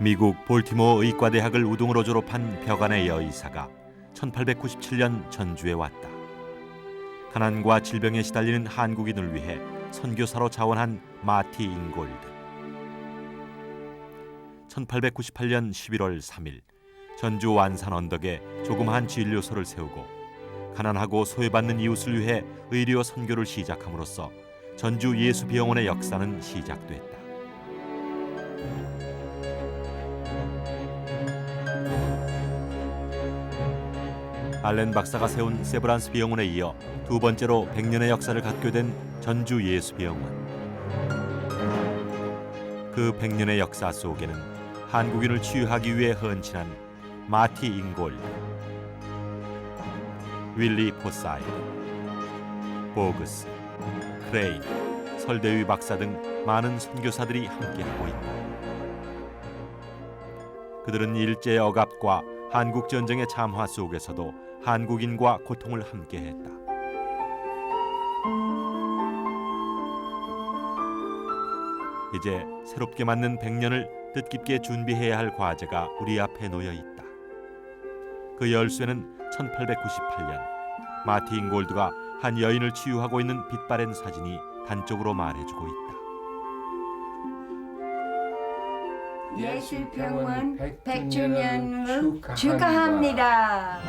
미국 볼티모어 의과대학을 우등으로 졸업한 벽안의 여의사가 1897년 전주에 왔다. 가난과 질병에 시달리는 한국인을 위해 선교사로 자원한 마티 잉골드. 1898년 11월 3일 전주 완산 언덕에 조그마한 진료소를 세우고 가난하고 소외받는 이웃을 위해 의료 선교를 시작함으로써 전주 예수비영원의 역사는 시작됐다. 알렌 박사가 세운 세브란스 비영원에 이어 두 번째로 100년의 역사를 갖게 된 전주 예수비영원. 그 100년의 역사 속에는 한국인을 치유하기 위해 헌신한 마티 잉골드, 윌리 포사이드, 보그스, 크레인, 설대위 박사 등 많은 선교사들이 함께하고 있다. 그들은 일제의 억압과 한국 전쟁의 참화 속에서도 한국인과 고통을 함께했다. 이제 새롭게 맞는 100년을 뜻깊게 준비해야 할 과제가 우리 앞에 놓여 있다. 그 열쇠는 1898년 마티 잉골드가 한 여인을 치유하고 있는 빛바랜 사진이 단적으로 말해주고 있다. 예수병원 100주년을 축하합니다.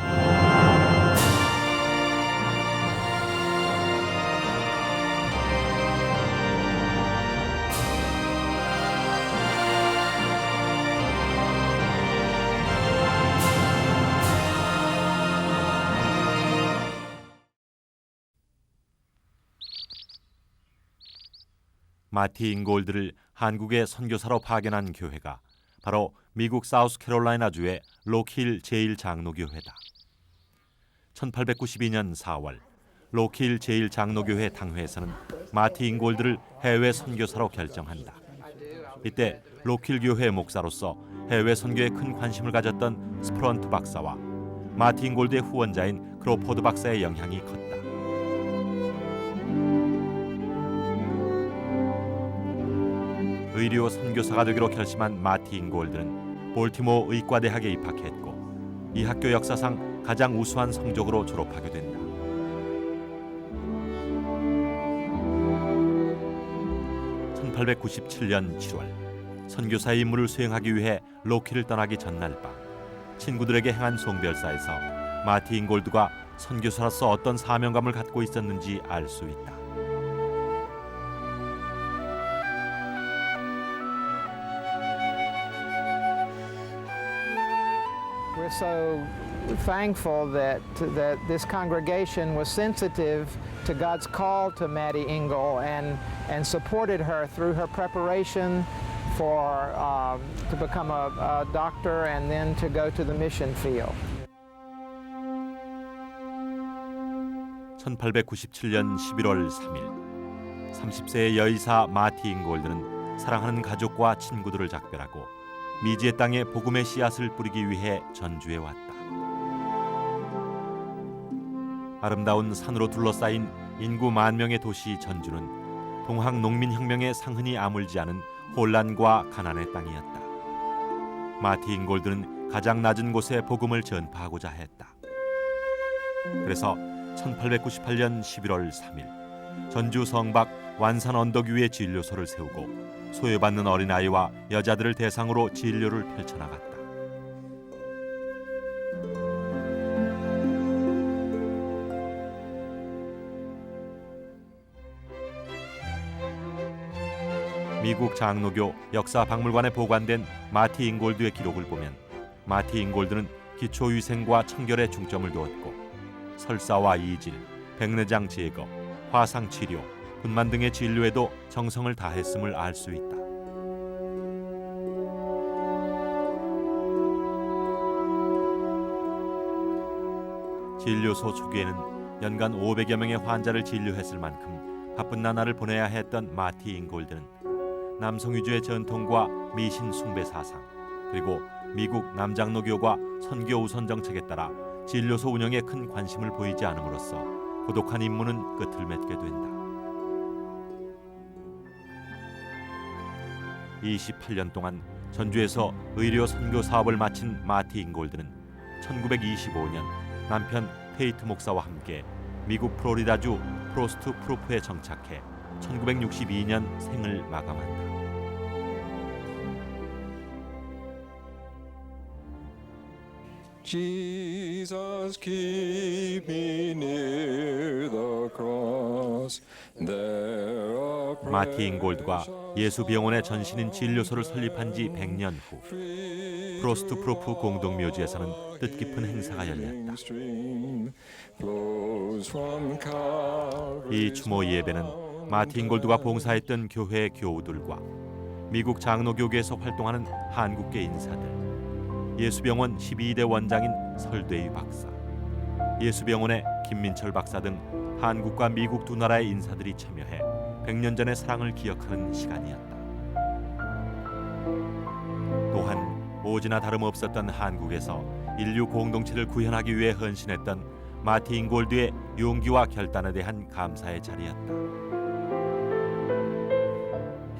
마티 잉골드를 한국의 선교사로 파견한 교회가 바로 미국 사우스캐롤라이나주의 로키힐 제1장로교회다. 1892년 4월 로키힐 제1장로교회 당회에서는 마티 잉골드를 해외 선교사로 결정한다. 이때 로키힐 교회 목사로서 해외 선교에 큰 관심을 가졌던 스프런트 박사와 마티 잉골드의 후원자인 크로포드 박사의 영향이 컸다. 의료 선교사가 되기로 결심한 마티 잉골드는 볼티모어 의과대학에 입학했고 이 학교 역사상 가장 우수한 성적으로 졸업하게 된다. (1897년 7월) 선교사의 임무를 수행하기 위해 로키를 떠나기 전날 밤 친구들에게 행한 송별사에서 마티 잉골드가 선교사로서 어떤 사명감을 갖고 있었는지 알 수 있다. We're so thankful that this congregation was sensitive to God's call to Maddie Engel and supported her through her preparation for to become a doctor and then to go to the mission field. 1897년 11월 3일 30세의 여의사 마티 잉골드는 사랑하는 가족과 친구들을 작별하고 미지의 땅에 복음의 씨앗을 뿌리기 위해 전주에 왔다. 아름다운 산으로 둘러싸인 인구 10,000명의 도시 전주는 동학 농민혁명의 상흔이 아물지 않은 혼란과 가난의 땅이었다. 마티 잉골드는 가장 낮은 곳에 복음을 전파하고자 했다. 그래서 1898년 11월 3일 전주 성박 완산 언덕 위에 진료소를 세우고 소외받는 어린아이와 여자들을 대상으로 진료를 펼쳐나갔다. 미국 장로교 역사박물관에 보관된 마티 잉골드의 기록을 보면 마티 잉골드는 기초위생과 청결에 중점을 두었고 설사와 이질, 백내장 제거, 화상 치료, 군만 등의 진료에도 정성을 다했음을 알 수 있다. 진료소 초기에는 연간 500여 명의 환자를 진료했을 만큼 바쁜 나날을 보내야 했던 마티 잉골드는 남성 위주의 전통과 미신 숭배 사상 그리고 미국 남장로교과 선교 우선 정책에 따라 진료소 운영에 큰 관심을 보이지 않음으로써 고독한 임무는 끝을 맺게 된다. 28년 동안 전주에서 의료 선교 사업을 마친 마티 잉골드는 1925년 남편 테이트 목사와 함께 미국 플로리다주 프로스트 프루프에 정착해 1962년 생을 마감한다. Jesus, keep me near the cross. There a 마티 잉골드가 예수 병원의 전신인 진료소를 설립한 지 100년 후 프로스트 프루프 공동묘지에서는 뜻깊은 행사가 열렸다. 이 추모 예배는 마티 잉골드가 봉사했던 교회 교우들과 미국 장로교계에서 활동하는 한국계 인사들, 예수병원 12대 원장인 설대희 박사, 예수병원의 김민철 박사 등 한국과 미국 두 나라의 인사들이 참여해 100년 전의 사랑을 기억하는 시간이었다. 또한 오지나 다름없었던 한국에서 인류 공동체를 구현하기 위해 헌신했던 마티 잉골드의 용기와 결단에 대한 감사의 자리였다.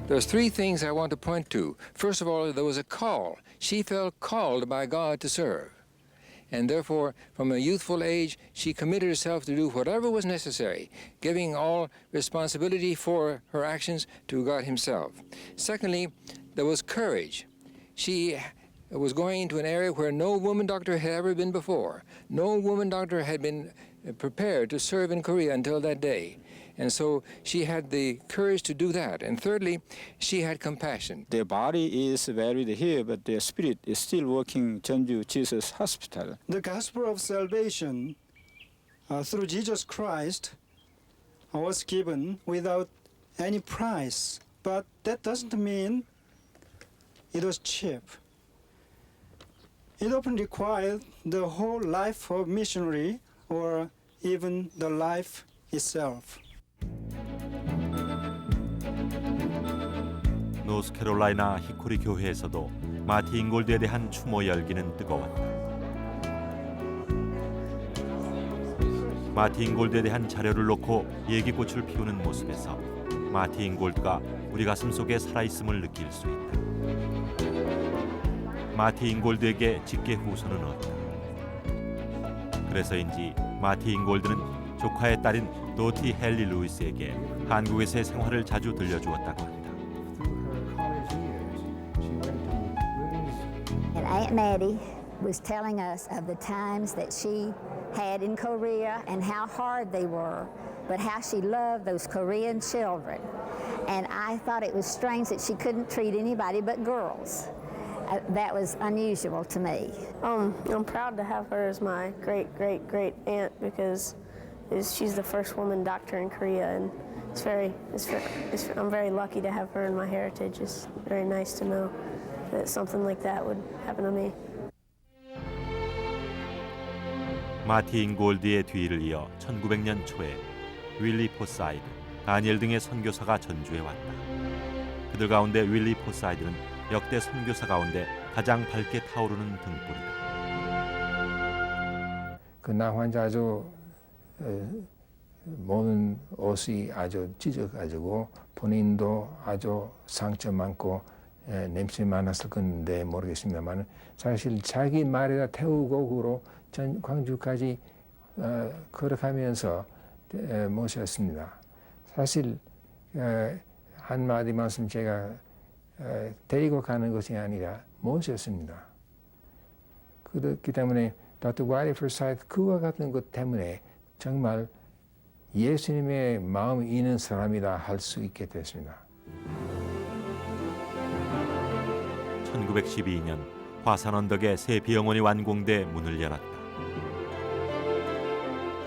There's three things I want to point to. First of all, there was a call. She felt called by God to serve. And therefore, from a youthful age, she committed herself to do whatever was necessary, giving all responsibility for her actions to God Himself. Secondly, there was courage. She was going into an area where no woman doctor had ever been before. No woman doctor had been prepared to serve in Korea until that day. And so she had the courage to do that. And thirdly, she had compassion. Their body is buried here, but their spirit is still working Jeonju Jesus Hospital. The gospel of salvation through Jesus Christ was given without any price, but that doesn't mean it was cheap. It often required the whole life of missionary or even the life itself. 노스캐롤라이나 히코리 교회에서도 마티 잉골드에 대한 추모 열기는 뜨거웠다. 마티 잉골드에 대한 자료를 놓고 얘기꽃을 피우는 모습에서 마티 잉골드가 우리 가슴 속에 살아있음을 느낄 수 있다. 마티 잉골드에게 직계 후손은 없다. 그래서인지 마티 잉골드는 조카의 딸인 도티 헨리 루이스에게 한국에서의 생활을 자주 들려주었다고 한다. And Aunt Maddie was telling us of the times that she had in Korea and how hard they were, but how she loved those Korean children. And I thought it was strange that she couldn't treat anybody but girls. That was unusual to me. I'm proud to have her as my great aunt because she's the first woman doctor in Korea, and I'm very lucky to have her in my heritage. It's very nice to know that something like that would happen to me. 마티 잉골드의 뒤를 이어 1900년 초에 윌리 포사이드, 다니엘 등의 선교사가 전주에 왔다. 그들 가운데 윌리 포사이드는 역대 선교사 가운데 가장 밝게 타오르는 등불이다. 그 나 환자 아주 모든 옷이 아주 찢어가지고 본인도 아주 상처 많고 냄새 많았을 건데 모르겠습니다만 사실 자기 말에다 태우고 그로 전 광주까지 걸어가면서 모셨습니다. 사실 한마디 말씀 제가 데리고 가는 것이 아니라 모셨습니다. 그렇기 때문에 Dr. Wiley Forsythe 그와 같은 것 때문에 정말 예수님의 마음이 있는 사람이다 할 수 있게 됐습니다. 1912년 화산 언덕에 새 병원이 완공돼 문을 열었다.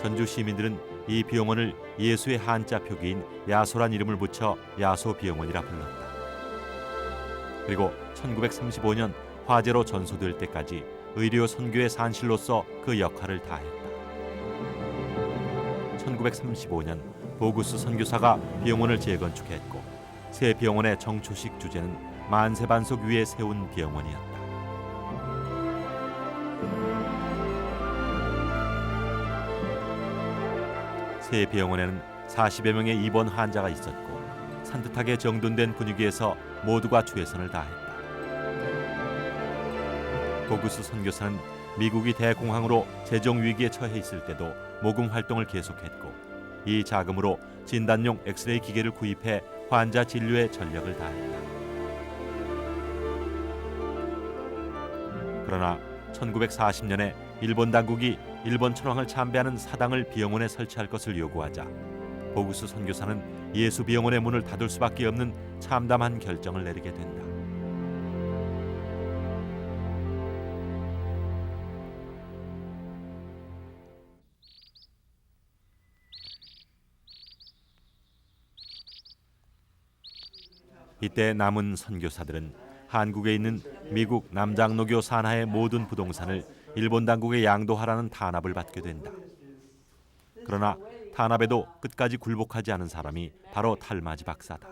전주 시민들은 이 병원을 예수의 한자 표기인 야소란 이름을 붙여 야소병원이라 불렀다. 그리고 1935년 화재로 전소될 때까지 의료 선교의 산실로서 그 역할을 다했다. 1935년 보구스 선교사가 병원을 재건축했고 새 병원의 정초식 주제는 만세반석 위에 세운 병원이었다. 새 병원에는 40여 명의 입원 환자가 있었고 산뜻하게 정돈된 분위기에서 모두가 최선을 다했다. 보구스 선교사는 미국이 대공황으로 재정 위기에 처해 있을 때도 모금 활동을 계속했고 이 자금으로 진단용 엑스레이 기계를 구입해 환자 진료에 전력을 다했다. 그러나 1940년에 일본 당국이 일본 천황을 참배하는 사당을 비영원에 설치할 것을 요구하자 보구스 선교사는 예수 비영원의 문을 닫을 수밖에 없는 참담한 결정을 내리게 된다. 이때 남은 선교사들은 한국에 있는 미국 남장로교 산하의 모든 부동산을 일본 당국에 양도하라는 탄압을 받게 된다. 그러나 탄압에도 끝까지 굴복하지 않은 사람이 바로 탈마지 박사다.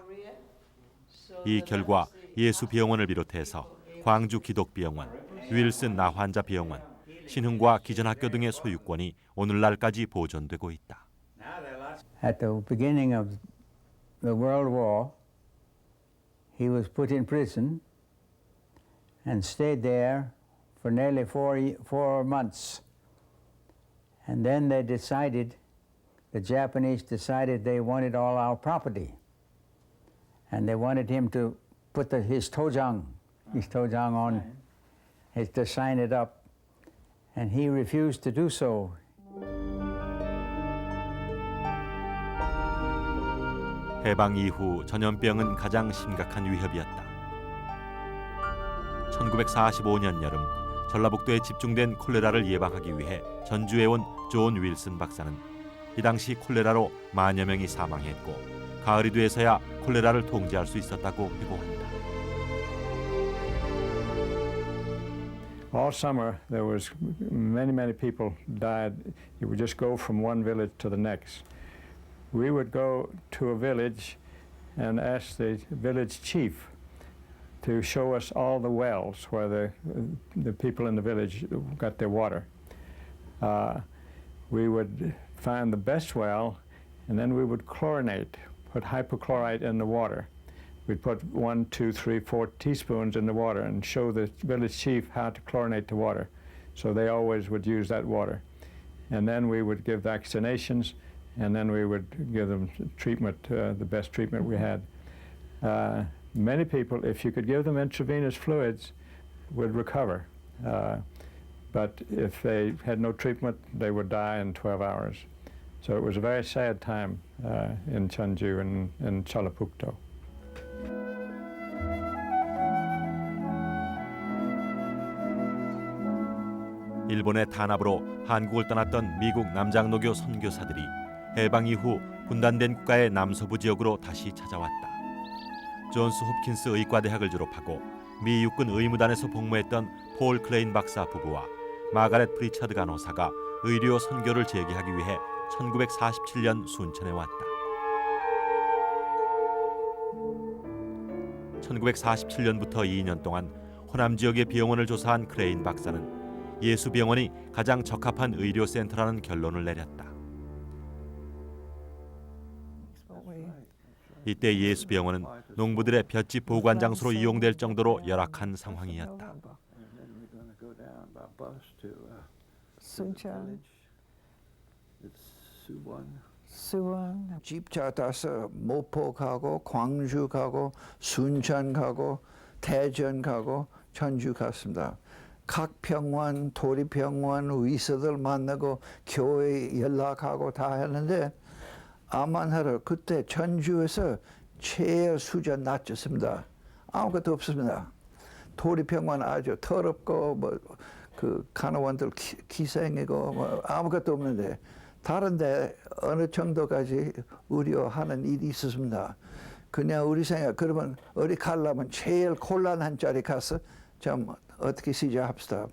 이 결과 예수 비영원을 비롯해서 광주 기독비영원, 윌슨 나환자 비영원, 신흥과 기전학교 등의 소유권이 오늘날까지 보존되고 있다. At the beginning of the World War, he was put in prison and stayed there for nearly four months. And then they decided, the Japanese decided they wanted all our property. And they wanted him to put his tojang on, to sign it up. And he refused to do so. 해방 이후 전염병은 가장 심각한 위협이었다. 1945년 여름 전라북도에 집중된 콜레라를 예방하기 위해 전주에 온 존 윌슨 박사는 이 당시 콜레라로 만여 명이 사망했고 가을이 돼서야 콜레라를 통제할 수 있었다고 회고한다. All summer there was many people died. You would just go from one village to the next. We would go to a village and ask the village chief to show us all the wells where the people in the village got their water. We would find the best well, and then we would chlorinate, put hypochlorite in the water. We'd put 1, 2, 3, 4 teaspoons in the water and show the village chief how to chlorinate the water. So they always would use that water. And then we would give vaccinations, and then we would give them treatment, the best treatment we had. Many people, if you could give them intravenous fluids, would recover. But if they had no treatment, they would die in 12 hours. So it was a very sad time in Cheonju and in Chalapukto. 일본의 탄압으로 한국을 떠났던 미국 남장로교 선교사들이 해방 이후 분단된 국가의 남서부 지역으로 다시 찾아왔다. 존스 홉킨스 의과대학을 졸업하고 미 육군 의무단에서 복무했던 폴 클레인 박사 부부와 마가렛 프리처드 간호사가 의료 선교를 재개하기 위해 1947년 순천에 왔다. 1947년부터 2년 동안 호남 지역의 비영원을 조사한 클레인 박사는 예수 병원이 가장 적합한 의료센터라는 결론을 내렸다. 이때 예수 병원은 농부들의 볏짚 보관 장소로 이용될 정도로 열악한 상황이었다. 집차 타서 모포 가고 광주 가고 순천 가고 대전 가고 전주 갔습니다. 각 병원, 도립병원, 의사들 만나고 교회 연락하고 다 했는데 암만하러 그때 전주에서 최애 수준 낮췄습니다. 아무것도 없습니다. 도립병원 아주 더럽고 뭐 그 간호원들 기생이고 뭐 아무것도 없는데 다른데 어느 정도까지 우려하는 일이 있었습니다. 그냥 우리 생각 그러면 어디 가려면 제일 곤란한 자리 가서 좀 어떻게 시작합시다.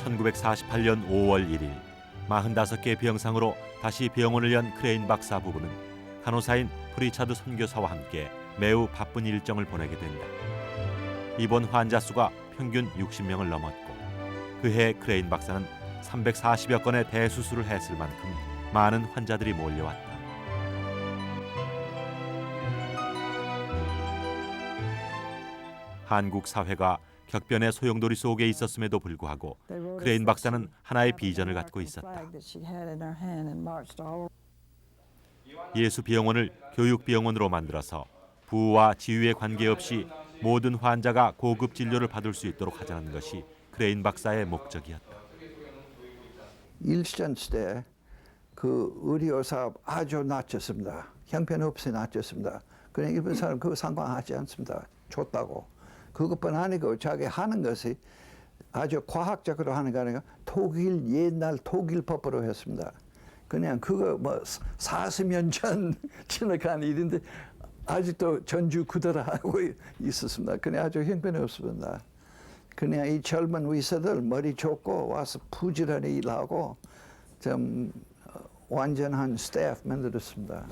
(1948년 5월 1일) 45개 병상으로 다시 병원을 연 크레인 박사 부부는 간호사인 프리차드 선교사와 함께 매우 바쁜 일정을 보내게 된다. 입원 환자 수가 평균 60명을 넘었고 그해 크레인 박사는 340여 건의 대수술을 했을 만큼 많은 환자들이 몰려왔다. 한국 사회가 격변의 소용돌이 속에 있었음에도 불구하고 크레인 박사는 하나의 비전을 갖고 있었다. 예수 병원을 교육 병원으로 만들어서 부와 지위에 관계없이 모든 환자가 고급 진료를 받을 수 있도록 하자는 것이 크레인 박사의 목적이었다. 일시대 그 의료 사업 아주 낮췄습니다. 형편없이 낮췄습니다. 그냥 일본 사람 그거 상관하지 않습니다. 좋다고. 그것뿐 아니고 자기 하는 것이 아주 과학적으로 하는 게 아니라 옛날 독일 법으로 했습니다. 그냥 그거 뭐 40년 전 지나간 일인데 아직도 전주 그대로 하고 있었습니다. 그냥 아주 형편없습니다. 그냥 이 젊은 의사들 머리 좋고 와서 부지런히 일하고 좀 완전한 스태프 만들었습니다.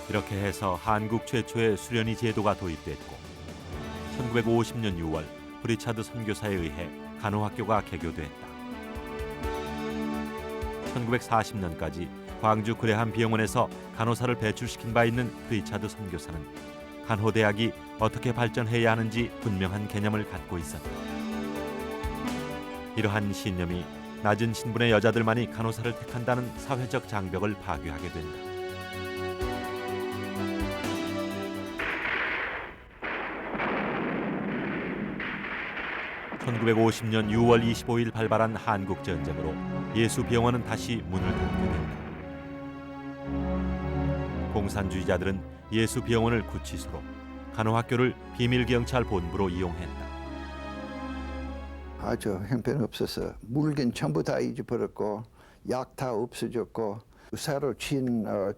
이렇게 해서 한국 최초의 수련의 제도가 도입됐고 1950년 6월 브리차드 선교사에 의해 간호학교가 개교됐다. 1940년까지 광주 그레함 병원에서 간호사를 배출시킨 바 있는 브리차드 선교사는 간호대학이 어떻게 발전해야 하는지 분명한 개념을 갖고 있었다. 이러한 신념이 낮은 신분의 여자들만이 간호사를 택한다는 사회적 장벽을 파괴하게 된다. (1950년 6월 25일) 발발한 한국전쟁으로 예수병원은 다시 문을 닫게 된다. 공산주의자들은 예수병원을 구치소로, 간호학교를 비밀경찰본부로 이용했다. 아주 형편없어서 물건 전부 다 잊어버렸고 약 다 없어졌고 새로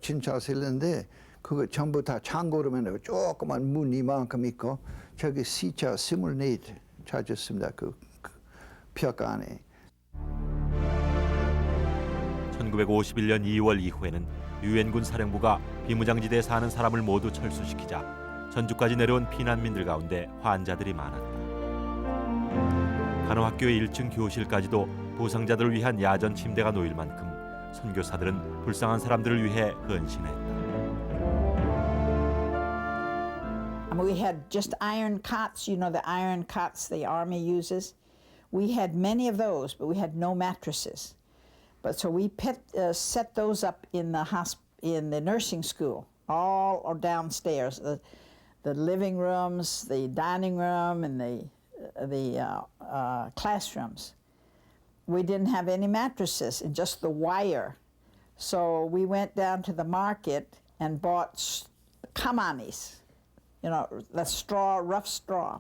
진찰실인데 그거 전부 다 창고로면 조그만 문 이만큼 있고 저기 시차 24 찾았습니다. 그 벽 안에. 1951년 2월 이후에는 유엔군 사령부가 비무장지대에 사는 사람을 모두 철수시키자 전주까지 내려온 피난민들 가운데 환자들이 많았다. 간호학교의 1층 교실까지도 부상자들을 위한 야전 침대가 놓일 만큼 선교사들은 불쌍한 사람들을 위해 헌신했다. We had just iron cots, you know, the iron cots the army uses. We had many of those, but we had no mattresses. But so we set those up in the nursing school, all downstairs, the living rooms, the dining room, and the classrooms. We didn't have any mattresses, and just the wire. So we went down to the market and bought kamanis, you know, the straw, rough straw,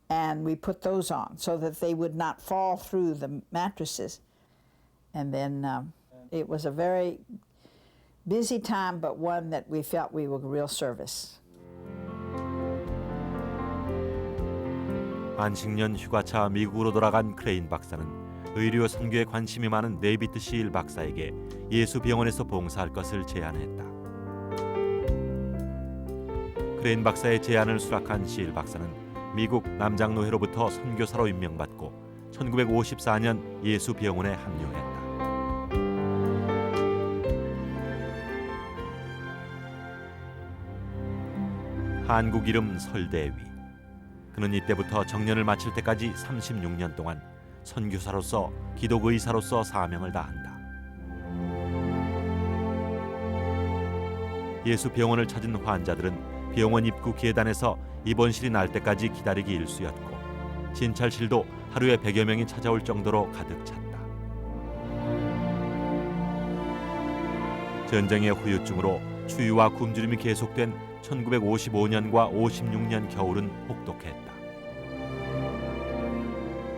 and we put those on so that they would not fall through the mattresses. And then it was a very busy time, but one that we felt we were real service. 안식년 휴가차 미국으로 돌아간 크레인 박사는 의료 선교에 관심이 많은 데이비드 시일 박사에게 예수병원에서 봉사할 것을 제안했다. 크레인 박사의 제안을 수락한 시일 박사는 미국 남장노회로부터 선교사로 임명받고 1954년 예수병원에 합류했다. 한국 이름 설대위. 그는 이때부터 정년을 마칠 때까지 36년 동안 선교사로서 기독의사로서 사명을 다한다. 예수병원을 찾은 환자들은 병원 입구 계단에서 입원실이 날 때까지 기다리기 일쑤였고 진찰실도 하루에 100여 명이 찾아올 정도로 가득 찼다. 전쟁의 후유증으로 추위와 굶주림이 계속된 1955년과 56년 겨울은 혹독했다.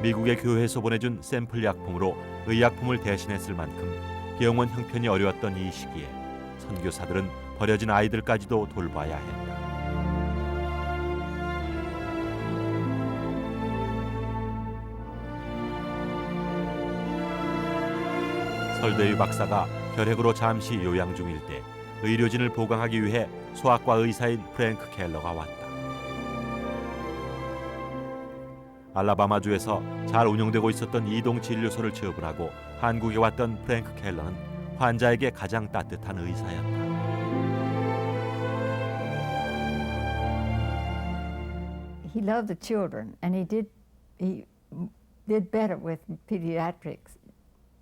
미국의 교회에서 보내준 샘플 약품으로 의약품을 대신했을 만큼 병원 형편이 어려웠던 이 시기에 선교사들은 버려진 아이들까지도 돌봐야 했다. 설대위 박사가 결핵으로 잠시 요양 중일 때 의료진을 보강하기 위해 소아과 의사인 프랭크 켈러가 왔다. 알라바마주에서 잘 운영되고 있었던 이동 진료소를 처분하고 한국에 왔던 프랭크 켈러는 환자에게 가장 따뜻한 의사였다. he loved the children, and he did better with pediatrics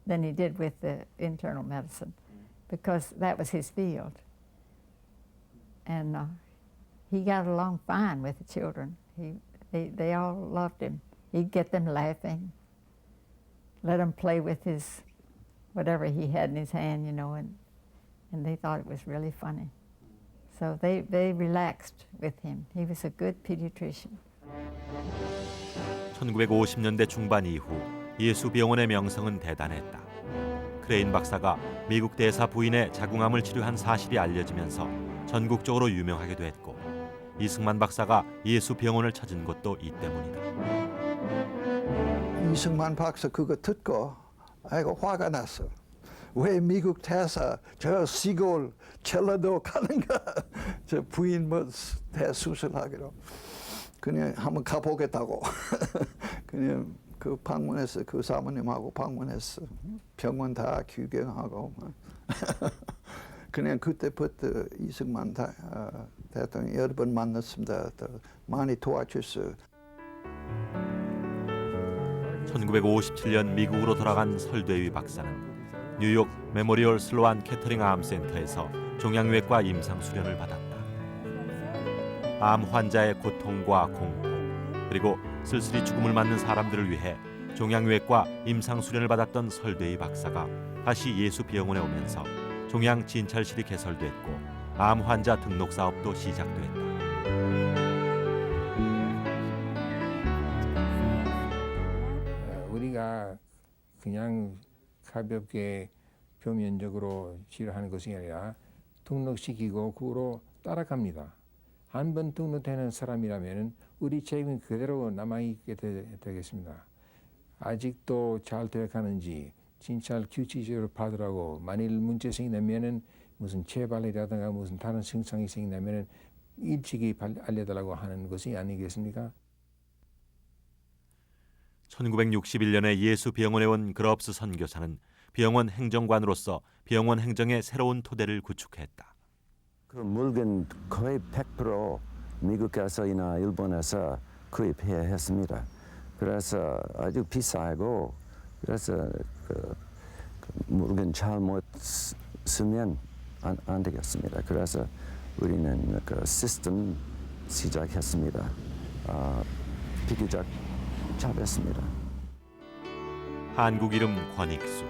than he did with the internal medicine, because that was his field. And he got along fine with the children. They all loved him. He'd get them laughing, let them play with his whatever he had in his hand, you know, and they thought it was really funny. So they relaxed with him. He was a good pediatrician. 1950년대 중반 이후 예수 병원의 명성은 대단했다. 크레인 박사가 미국 대사 부인의 자궁암을 치료한 사실이 알려지면서 전국적으로 유명하게 됐고, 이승만 박사가 예수 병원을 찾은 것도 이 때문이다. 이승만 박사 그거 듣고 아이고 화가 났어. 왜 미국 대사 저 시골 전라도 가는가? 저 부인 뭐 대수술하기로. 그냥 한번 가보겠다고. 그냥 그 방문했어. 그 사모님하고 방문했어. 병원 다 구경하고. 그냥 그때부터 이승만 대통령 여러 번 만났습니다. 많이 도와줬어요. 1957년 미국으로 돌아간 설대위 박사는 뉴욕 메모리얼 슬로안 캐터링 암 센터에서 종양외과 임상 수련을 받았다. 암 환자의 고통과 공포, 그리고 쓸쓸히 죽음을 맞는 사람들을 위해 종양외과 임상 수련을 받았던 설대위 박사가 다시 예수 병원에 오면서 종양 진찰실이 개설됐고 암 환자 등록 사업도 시작됐다. 우리가 그냥 가볍게 표면적으로 치료하는 것이 아니라 등록시키고 그로 따라갑니다. 한 번 등록되는 사람이라면 우리 책임은 그대로 남아있게 되겠습니다. 아직도 잘 되어가는지 진찰 규칙적으로 받으라고, 만일 문제 생기면 무슨 재발이라든가 무슨 다른 증상이 생기면 일찍이 알려달라고 하는 것이 아니겠습니까? 1961년에 예수 병원에 온 그럽스 선교사는 병원 행정관으로서 병원 행정의 새로운 토대를 구축했다. 그 물건 거의 100% 미국에서나 일본에서 구입해야 했습니다. 그래서 아주 비싸고, 그래서 그 물건 잘못 쓰면 안 되겠습니다. 그래서 우리는 그 시스템 시작했습니다. 비교적 잘했습니다. 한국 이름 권익수.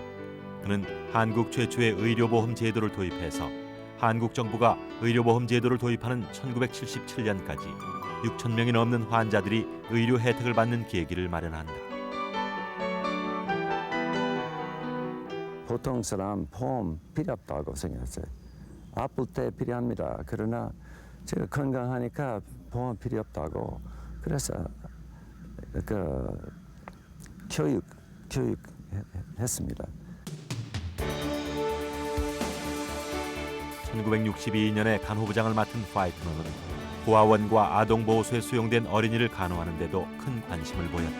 그는 한국 최초의 의료보험 제도를 도입해서 한국 정부가 의료보험 제도를 도입하는 1977년까지 6천 명이 넘는 환자들이 의료 혜택을 받는 계기를 마련한다. 보통 사람 보험 필요 없다고 생각했어요. 아플 때 필요합니다. 그러나 제가 건강하니까 보험 필요 없다고. 그래서 그 교육했습니다. 1962년에 간호부장을 맡은 파이트너는 고아원과 아동보호소에 수용된 어린이를 간호하는 데도 큰 관심을 보였다.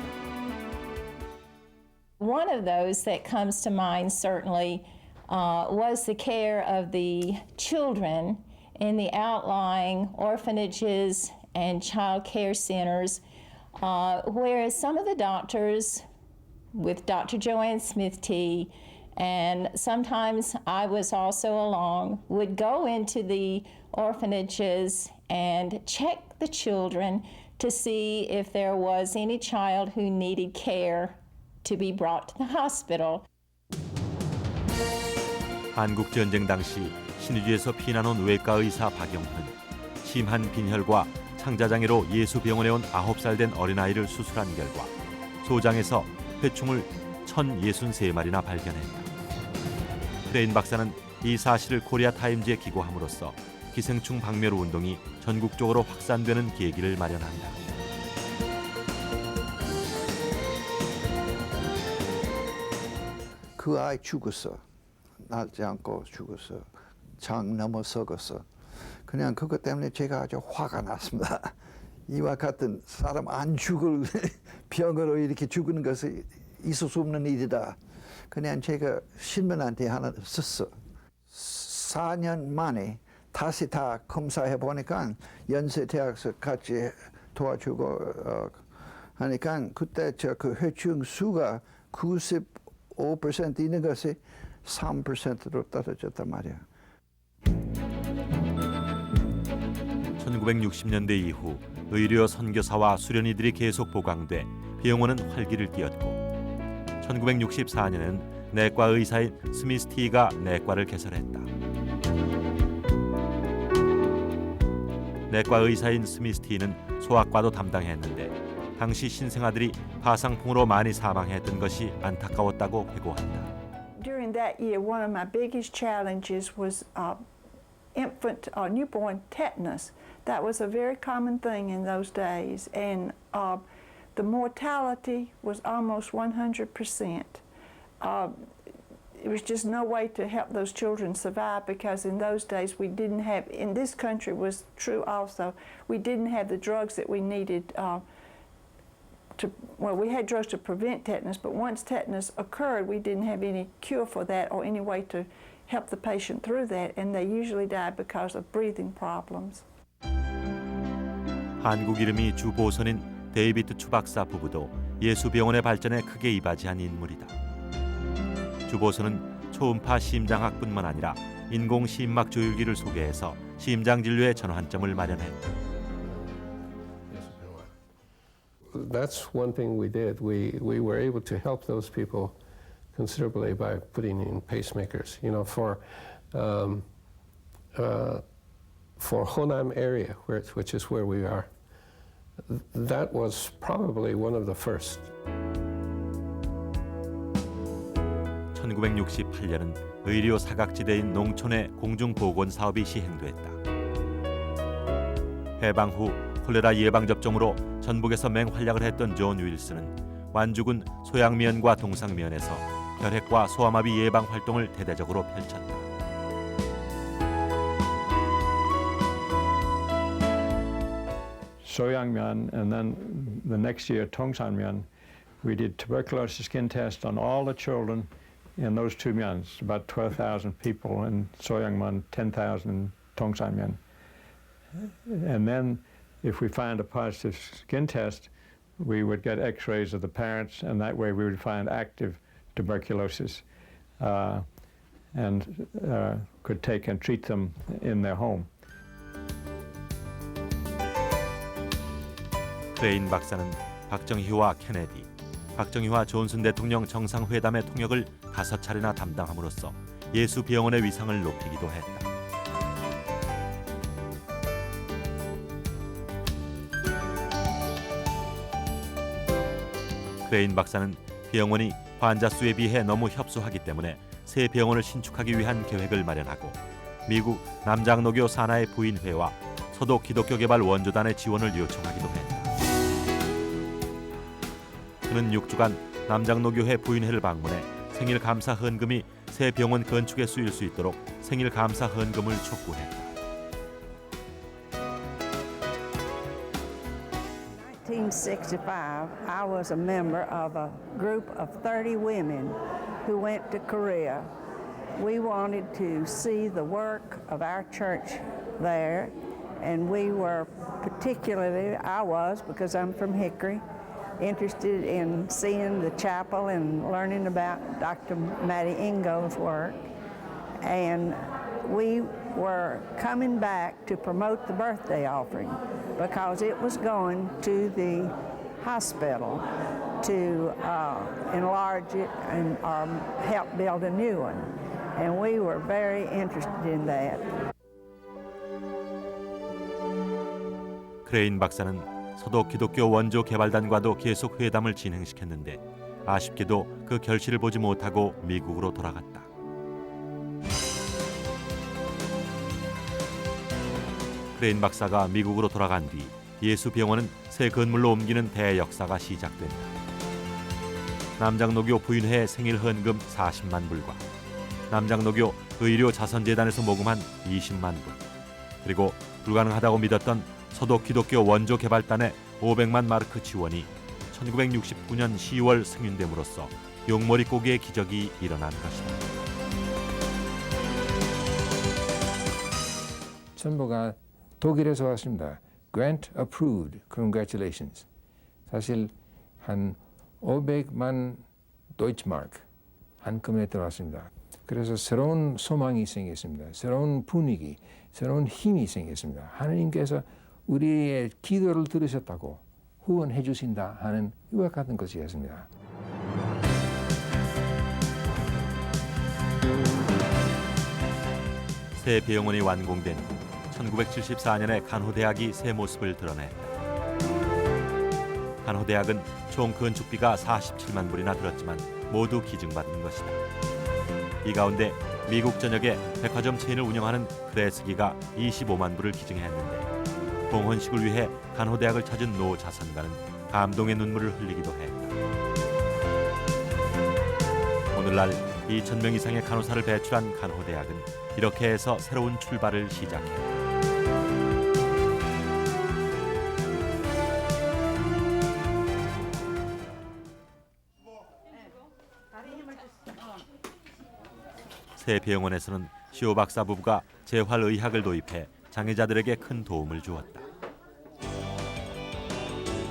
One of those that comes to mind certainly was the care of the children in the outlying orphanages and child care centers, where some of the doctors, with Dr. Joanne Smith T, and sometimes I was also along, would go into the orphanages and check the children to see if there was any child who needed care to be brought to the hospital. 한국 전쟁 당시 신의주에서 피난 온 외과 의사 박영훈은 심한 빈혈과 창자장애로 예수 병원에 온 9살 된 어린아이를 수술한 결과 소장에서 회충을 1,063마리나 발견했다. 크레인 박사는 이 사실을 코리아 타임즈에 기고함으로써 기생충 박멸 운동이 전국적으로 확산되는 계기를 마련한다. 그 아이 죽었어. 낫지 않고 죽었어. 장 넘어서갔어. 그냥 그것 때문에 제가 아주 화가 났습니다. 이와 같은 사람 안 죽을 병으로 이렇게 죽는 것이 있을 수 없는 일이다. 그냥 제가 신문한테 하나 썼어. 4년 만에 다시 다 검사해 보니까 연세대학에서 같이 도와주고 하니까 그때 그 회중 수가 95% 있는 것이 3%로 떨어졌단 말이야. 1960년대 이후 의료 선교사와 수련의들이 계속 보강돼 병원은 활기를 띠었고 1964년에는 내과 의사인 스미스티가 내과를 개설했다. 내과 의사인 스미스티는 소아과도 담당했는데 당시 신생아들이 파상풍으로 많이 사망했던 것이 안타까웠다고 회고한다. During that year, one of my biggest challenges was infant or newborn tetanus. That was a very common thing in those days, and the mortality was almost 100%. There was just no way to help those children survive because in those days we didn't have, in this country was true also, we didn't have the drugs that we needed we had drugs to prevent tetanus, but once tetanus occurred, we didn't have any cure for that or any way to help the patient through that, and they usually died because of breathing problems. 한국 이름이 주보선인 데이비드 추박사 부부도 예수병원의 발전에 크게 이바지한 인물이다. 주보선은 초음파 심장학뿐만 아니라 인공 심막 조율기를 소개해서 심장 진료의 전환점을 마련했다. That's one thing we did. We were able to help those people considerably by putting in pacemakers. You know, for Honam area, which is where we are, that was probably one of the first. 1968년은 의료 사각지대인 농촌의 공중보건 사업이 시행됐다. 해방 후 콜레라 예방 접종으로 전북에서 맹활약을 했던 존 윌슨은 완주군 소양면과 동상면에서 결핵과 소아마비 예방 활동을 대대적으로 펼쳤다. Soyangmyeon, and then the next year Tongsanmyeon, we did tuberculosis skin test on all the children in those two myans, about 12,000 people in Soyangmyeon, 10,000 in Tongsanmyeon. And then if we find a positive skin test, we would get x-rays of the parents, and that way we would find active tuberculosis and could take and treat them in their home. 크레인 박사는 박정희와 케네디, 박정희와 존슨 대통령 정상회담의 통역을 5차례나 담당함으로써 예수병원의 위상을 높이기도 했다. 크레인 박사는 병원이 환자 수에 비해 너무 협소하기 때문에 새 병원을 신축하기 위한 계획을 마련하고 미국 남장로교 산하의 부인회와 서도 기독교 개발 원조단의 지원을 요청하기도 했다. 그는 6주간 남장로교회 부인회를 방문해 생일 감사 헌금이 새 병원 건축에 쓰일 수 있도록 생일 감사 헌금을 촉구했다. 1965, I was a member of a group of 30 women who went to Korea. We wanted to see the work of our church there, and we were particularly, I was, because I'm from Hickory, interested in seeing the chapel and learning about Dr. Mattie Ingo's work. And we were coming back to promote the birthday offering because it was going to the hospital to enlarge it and help build a new one. And we were very interested in that. 크레인 박사는 서도 기독교 원조 개발단과도 계속 회담을 진행시켰는데 아쉽게도 그 결실을 보지 못하고 미국으로 돌아갔다. 크레인 박사가 미국으로 돌아간 뒤 예수병원은 새 건물로 옮기는 대역사가 시작된다. 남장로교 부인회 생일 헌금 40만 불과 남장로교 의료 자선재단에서 모금한 20만 불, 그리고 불가능하다고 믿었던 서도 기독교 원조 개발단의 500만 마르크 지원이 1969년 10월 승인됨으로써 용머리 고기의 기적이 일어난 것이다. 전부가 독일에서 왔습니다. grant approved. Congratulations. 사실 한 500만 도이치마크 한꺼번에 들어왔습니다. 그래서 새로운 소망이 생겼습니다. 새로운 분위기, 새로운 힘이 생겼습니다. 하나님께서 우리의 기도를 들으셨다고 후원해 주신다 하는 이와 같은 것이었습니다. 새 배영원이 완공된 후 1974년에 간호대학이 새 모습을 드러냈다. 간호대학은 총 건축비가 47만 불이나 들었지만 모두 기증받은 것이다. 이 가운데 미국 전역에 백화점 체인을 운영하는 크레스기가 25만 불을 기증했는데 봉헌식을 위해 간호대학을 찾은 노 자선가는 감동의 눈물을 흘리기도 했다. 오늘날 2,000명 이상의 간호사를 배출한 간호대학은 이렇게 해서 새로운 출발을 시작했다. 새 병원에서는 시오 박사 부부가 재활의학을 도입해 장애자들에게 큰 도움을 주었다.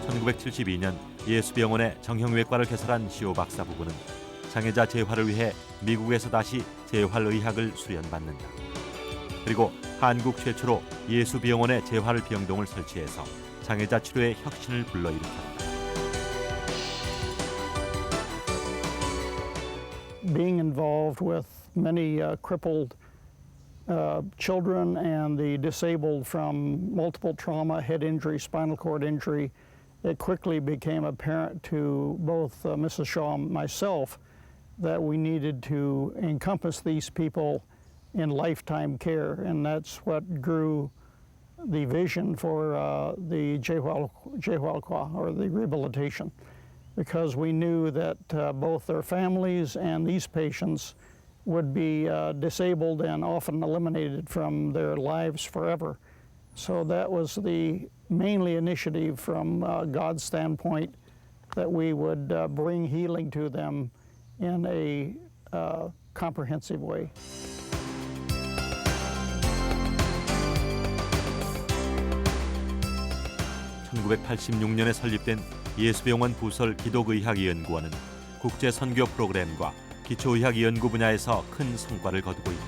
1972년 예수병원에 정형외과를 개설한 시오 박사 부부는 장애자 재활을 위해 미국에서 다시 재활의학을 수련받는다. 그리고 한국 최초로 예수병원에 재활병동을 설치해서 장애자 치료의 혁신을 불러일으켰다. Being involved with many crippled children and the disabled from multiple trauma, head injury, spinal cord injury, it quickly became apparent to both Mrs. Shaw and myself that we needed to encompass these people in lifetime care, and that's what grew the vision for the Jehualqua, or the rehabilitation, because we knew that both their families and these patients would be disabled and often eliminated from their lives forever. So that was the mainly initiative from God's standpoint, that we would bring healing to them in a comprehensive way. (1986년에) 설립된 예수병원 부설 기독의학연구원은 국제 선교 프로그램과 기초의학 연구 분야에서 큰 성과를 거두고 있다.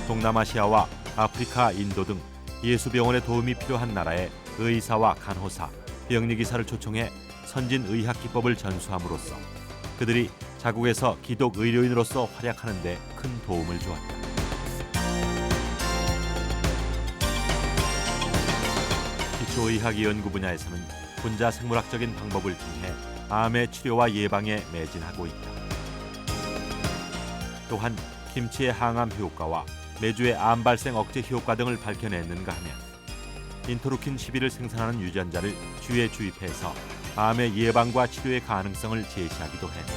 동남아시아와 아프리카, 인도 등 예수병원의 도움이 필요한 나라에 의사와 간호사, 병리기사를 초청해 선진 의학 기법을 전수함으로써 그들이 자국에서 기독 의료인으로서 활약하는 데 큰 도움을 주었다. 기초의학 연구 분야에서는 분자 생물학적인 방법을 통해 암의 치료와 예방에 매진하고 있다. 또한 김치의 항암 효과와 메주의 암 발생 억제 효과 등을 밝혀냈는가 하면 인터루킨 11을 생산하는 유전자를 쥐에 주입해서 암의 예방과 치료의 가능성을 제시하기도 했다.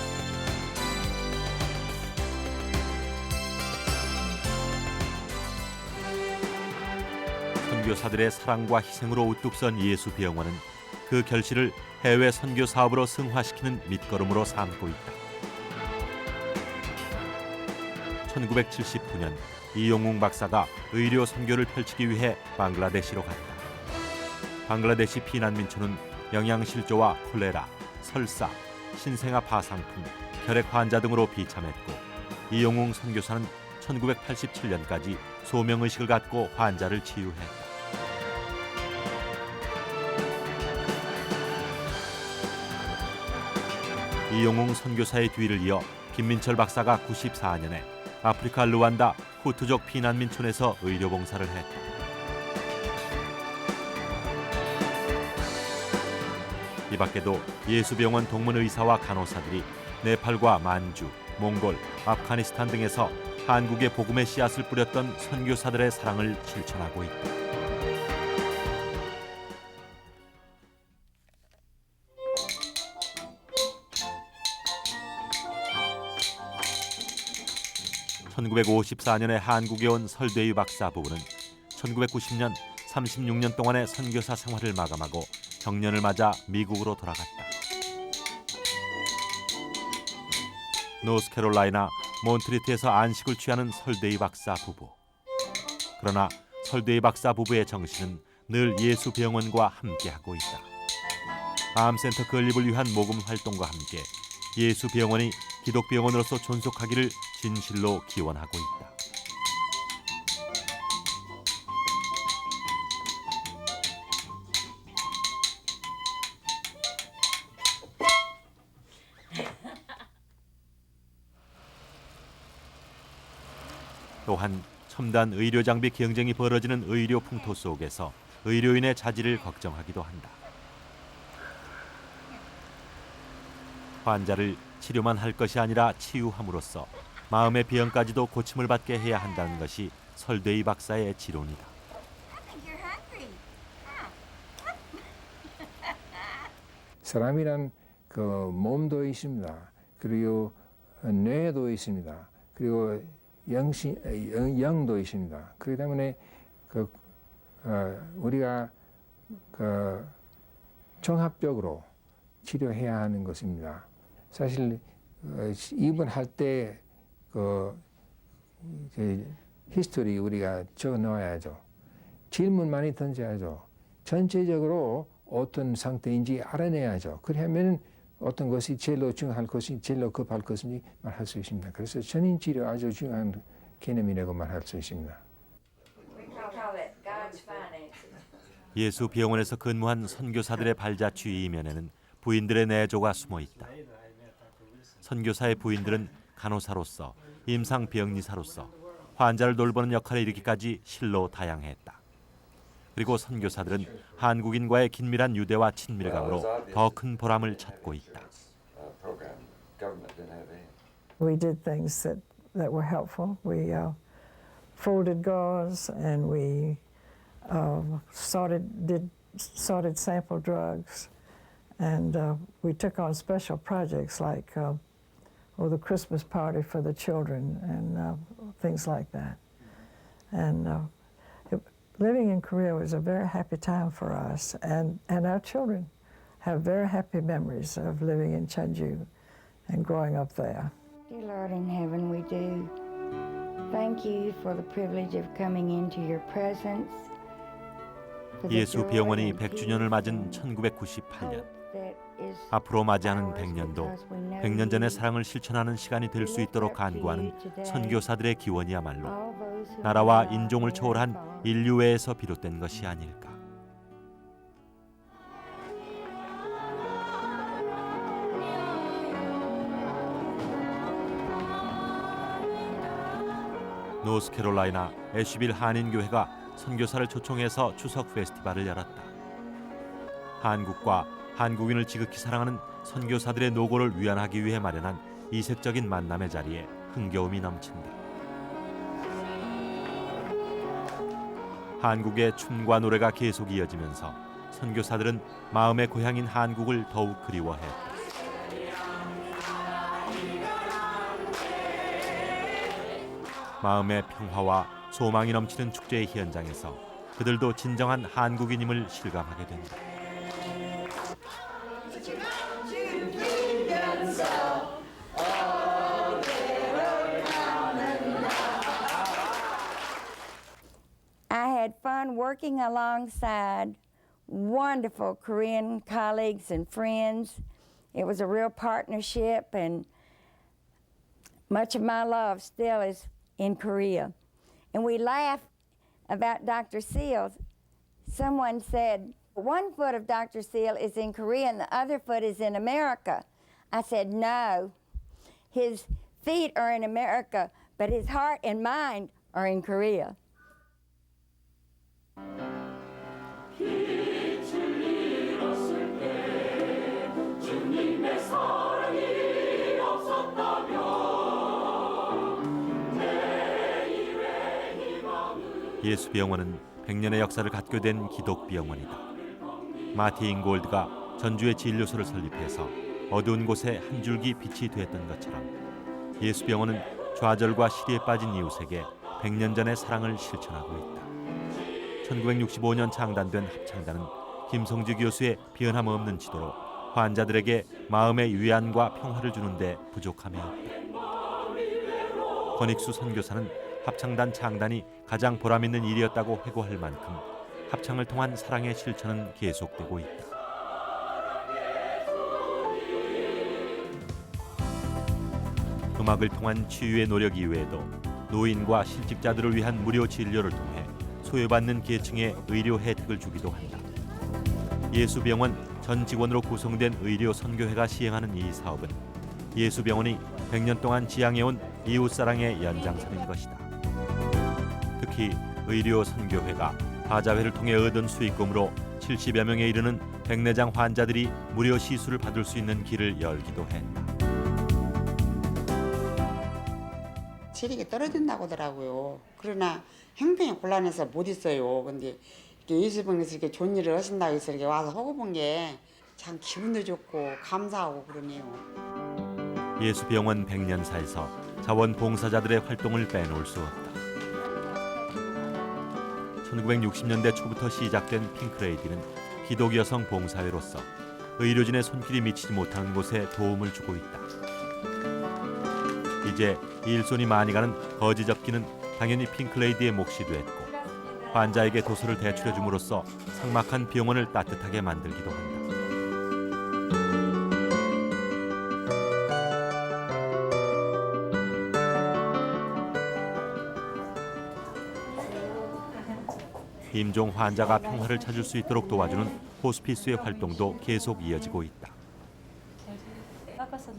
선교사들의 사랑과 희생으로 우뚝 선 예수병원은 그 결실을 해외 선교 사업으로 승화시키는 밑거름으로 삼고 있다. 1979년 이용웅 박사가 의료 선교를 펼치기 위해 방글라데시로 갔다. 방글라데시 피난민촌은 영양실조와 콜레라, 설사, 신생아 파상풍, 혈액 환자 등으로 비참했고 이용웅 선교사는 1987년까지 소명의식을 갖고 환자를 치유했다. 이용웅 선교사의 뒤를 이어 김민철 박사가 94년에 아프리카 르완다 후투족 피난민촌에서 의료봉사를 했다. 이 밖에도 예수병원 동문의사와 간호사들이 네팔과 만주, 몽골, 아프가니스탄 등에서 한국의 복음의 씨앗을 뿌렸던 선교사들의 사랑을 실천하고 있다. (1954년에) 한국에 온 설대희 박사 부부는 1990년 36년 동안의 선교사 생활을 마감하고 정년을 맞아 미국으로 돌아갔다. 노스캐롤라이나 몬트리트에서 안식을 취하는 설대희 박사 부부. 그러나 설대희 박사 부부의 정신은 늘 예수병원과 함께하고 있다. 암센터 건립을 위한 모금 활동과 함께 예수병원이 기독병원으로서 존속하기를 진실로 기원하고 있다. 또한 첨단 의료 장비 경쟁이 벌어지는 의료 풍토 속에서 의료인의 자질을 걱정하기도 한다. 환자를 치료만 할 것이 아니라 치유함으로써 마음의 병까지도 고침을 받게 해야 한다는 것이 설대희 박사의 지론이다. 사람이란 그 몸도 있습니다. 그리고 뇌도 있습니다. 그리고 영도 있습니다. 그렇기 때문에 우리가 종합적으로 치료해야 하는 것입니다. 사실 입원할 때 히스토리 우리가 적어 놓아야죠. 질문 많이 던져야죠. 전체적으로 어떤 상태인지 알아내야죠. 그러면 어떤 것이 제일로 중요할 것인지 제일로 급할 것인지 말할 수 있습니다. 그래서 전인 치료 아주 중요한 개념이라고 말할 수 있습니다. 예수 병원에서 근무한 선교사들의 발자취 이면에는 부인들의 내조가 숨어 있다. 선교사의 부인들은 간호사로서, 임상병리사로서 환자를 돌보는 역할을 이루기까지 실로 다양했다. 그리고 선교사들은 한국인과의 긴밀한 유대와 친밀감으로 더 큰 보람을 찾고 있다. We did things that were helpful. We folded gauze and we did sorted sample drugs, and we took on special projects like the Christmas party for the children and things like that. And living in Korea was a very happy time for us, and our children have very happy memories of living in Cheonju and growing up there. Dear Lord in heaven, we do thank you for the privilege of coming into your presence. 예수 병원이 100주년을 맞은 1998년. 앞으로 맞이하는 100년도 100년 전의 사랑을 실천하는 시간이 될 수 있도록 간구하는 선교사들의 기원이야말로 나라와 인종을 초월한 인류애에서 비롯된 것이 아닐까. 노스캐롤라이나 애쉬빌 한인교회가 선교사를 초청해서 추석 페스티벌을 열었다. 한국과 한국인을 지극히 사랑하는 선교사들의 노고를 위안하기 위해 마련한 이색적인 만남의 자리에 흥겨움이 넘친다. 한국의 춤과 노래가 계속 이어지면서 선교사들은 마음의 고향인 한국을 더욱 그리워했다. 마음의 평화와 소망이 넘치는 축제의 현장에서 그들도 진정한 한국인임을 실감하게 된다. I had fun working alongside wonderful Korean colleagues and friends. It was a real partnership, and much of my love still is in Korea. And we laugh about Dr. Seals. Someone said, one foot of Dr. Seal is in Korea and the other foot is in America. I said, no, his feet are in America, but his heart and mind are in Korea. 예수병원은 100년의 역사를 갖게 된 기독병원이다. 마티 잉골드가 전주의 진료소를 설립해서 어두운 곳에 한 줄기 빛이 되었던 것처럼 예수병원은 좌절과 시리에 빠진 이웃에게 100년 전의 사랑을 실천하고 있다. 1965년 창단된 합창단은 김성주 교수의 변함없는 지도로 환자들에게 마음의 위안과 평화를 주는 데 부족함이 없다. 권익수 선교사는 합창단 창단이 가장 보람있는 일이었다고 회고할 만큼 합창을 통한 사랑의 실천은 계속되고 있다. 음악을 통한 치유의 노력 이외에도 노인과 실직자들을 위한 무료 진료를 통해 소외받는 계층에 의료 혜택을 주기도 한다. 예수병원 전 직원으로 구성된 의료 선교회가 시행하는 이 사업은 예수병원이 100년 동안 지향해온 이웃사랑의 연장선인 것이다. 특히 의료 선교회가 다자회를 통해 얻은 수익금으로 70여 명에 이르는 백내장 환자들이 무료 시술을 받을 수 있는 길을 열기도 했다. 체력이 떨어진다고 하더라고요. 그러나 형편이 곤란해서 못 있어요. 근데 이렇게 예수병원에서 이렇게 좋은 일을 하신다고 해서 이렇게 와서 하고 본 게 참 기분도 좋고 감사하고 그러네요. 예수병원 100년사에서 자원봉사자들의 활동을 빼놓을 수 없다. 1960년대 초부터 시작된 핑크레이디는 기독 여성 봉사회로서 의료진의 손길이 미치지 못하는 곳에 도움을 주고 있다. 이제 일손이 많이 가는 거지 접기는 당연히 핑크레이디의 몫이 됐고 환자에게 도서를 대출해 줌으로써 삭막한 병원을 따뜻하게 만들기도 한다. 임종 환자가 평화를 찾을 수 있도록 도와주는 호스피스의 활동도 계속 이어지고 있다.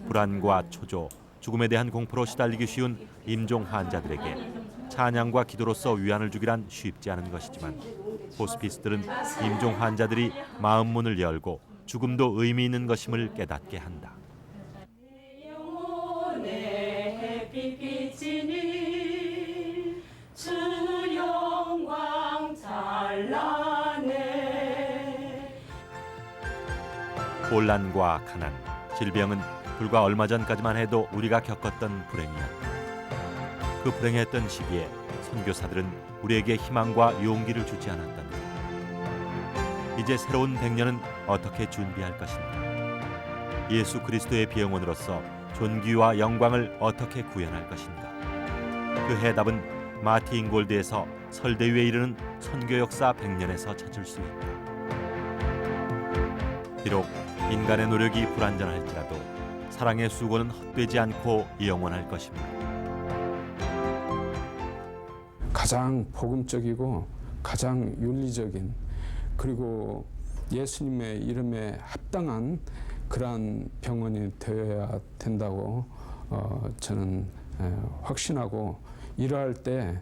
불안과 초조, 죽음에 대한 공포로 시달리기 쉬운 임종 환자들에게 찬양과 기도로서 위안을 주기란 쉽지 않은 것이지만 호스피스들은 임종 환자들이 마음 문을 열고 죽음도 의미 있는 것임을 깨닫게 한다. 혼란과 가난, 질병은 불과 얼마 전까지만 해도 우리가 겪었던 불행이었다. 그 불행했던 시기에 선교사들은 우리에게 희망과 용기를 주지 않았던가. 이제 새로운 100년은 어떻게 준비할 것인가. 예수 그리스도의 병원으로서 존귀와 영광을 어떻게 구현할 것인가. 그 해답은 마티 잉골드에서 설대위에 이르는 선교 역사 100년에서 찾을 수 있다. 비록 인간의 노력이 불완전할지라도 사랑의 수고는 헛되지 않고 영원할 것입니다. 가장 복음적이고 가장 윤리적인 그리고 예수님의 이름에 합당한 그러한 병원이 되어야 된다고 저는 확신하고 이러할 때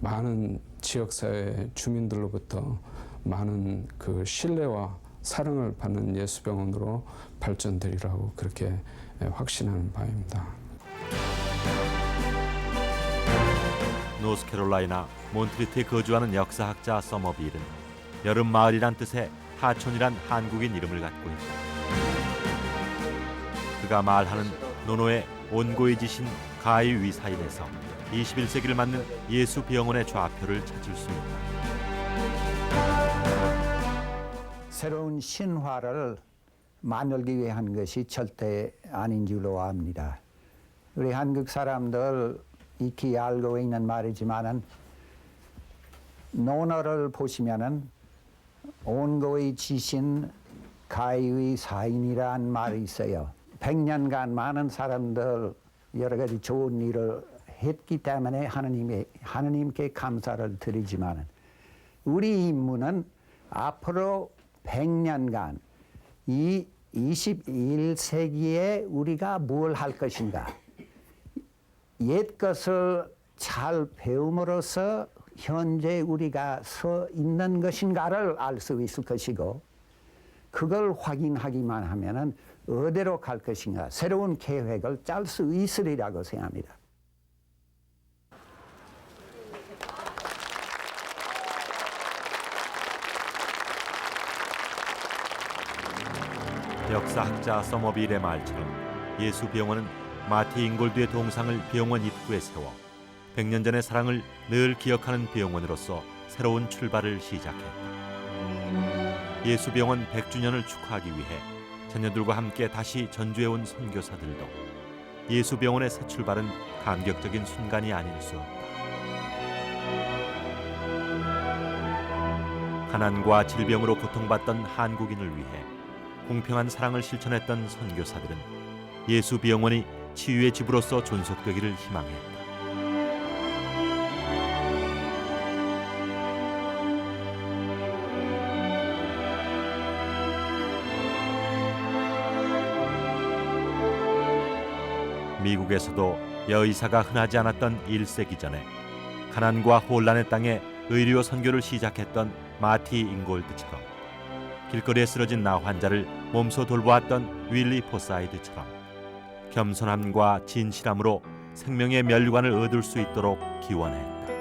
많은 지역사회 주민들로부터 많은 그 신뢰와 사랑을 받는 예수병원으로 발전되리라고 그렇게 확신하는 바입니다. 노스캐롤라이나 몬트리트에 거주하는 역사학자 서머빌은 여름 마을이란 뜻의 하촌이란 한국인 이름을 갖고 있다. 그가 말하는 노노의 온고의 지신 가히 위사인에서 21세기를 맞는 예수 병원의 좌표를 찾을 수 있다. 새로운 신화를 만들기 위해 한 것이 절대 아닌 줄로 압니다. 우리 한국 사람들 익히 알고 있는 말이지만은 논어를 보시면은 온고의 지신 가히 사인이라는 말이 있어요. 100년간 많은 사람들 여러 가지 좋은 일을 했기 때문에 하느님께 감사를 드리지만은 우리 임무는 앞으로 100년간 이 21세기에 우리가 뭘 할 것인가. 옛 것을 잘 배움으로써 현재 우리가 서 있는 것인가를 알 수 있을 것이고 그걸 확인하기만 하면은 어디로 갈 것인가 새로운 계획을 짤 수 있으리라고 생각합니다. 역사학자 서머빌의 말처럼 예수 병원은 마티 잉골드의 동상을 병원 입구에 세워 100년 전의 사랑을 늘 기억하는 병원으로서 새로운 출발을 시작했다. 예수 병원 100주년을 축하하기 위해 자녀들과 함께 다시 전주해온 선교사들도 예수 병원의 새 출발은 감격적인 순간이 아닐 수 없다. 가난과 질병으로 고통받던 한국인을 위해 공평한 사랑을 실천했던 선교사들은 예수 병원이 치유의 집으로서 존속되기를 희망했다. 미국에서도 여의사가 흔하지 않았던 1세기 전에 가난과 혼란의 땅에 의료 선교를 시작했던 마티 잉골드처럼 길거리에 쓰러진 나 환자를 몸소 돌보았던 윌리 포사이드처럼 겸손함과 진실함으로 생명의 멸류관을 얻을 수 있도록 기원했다.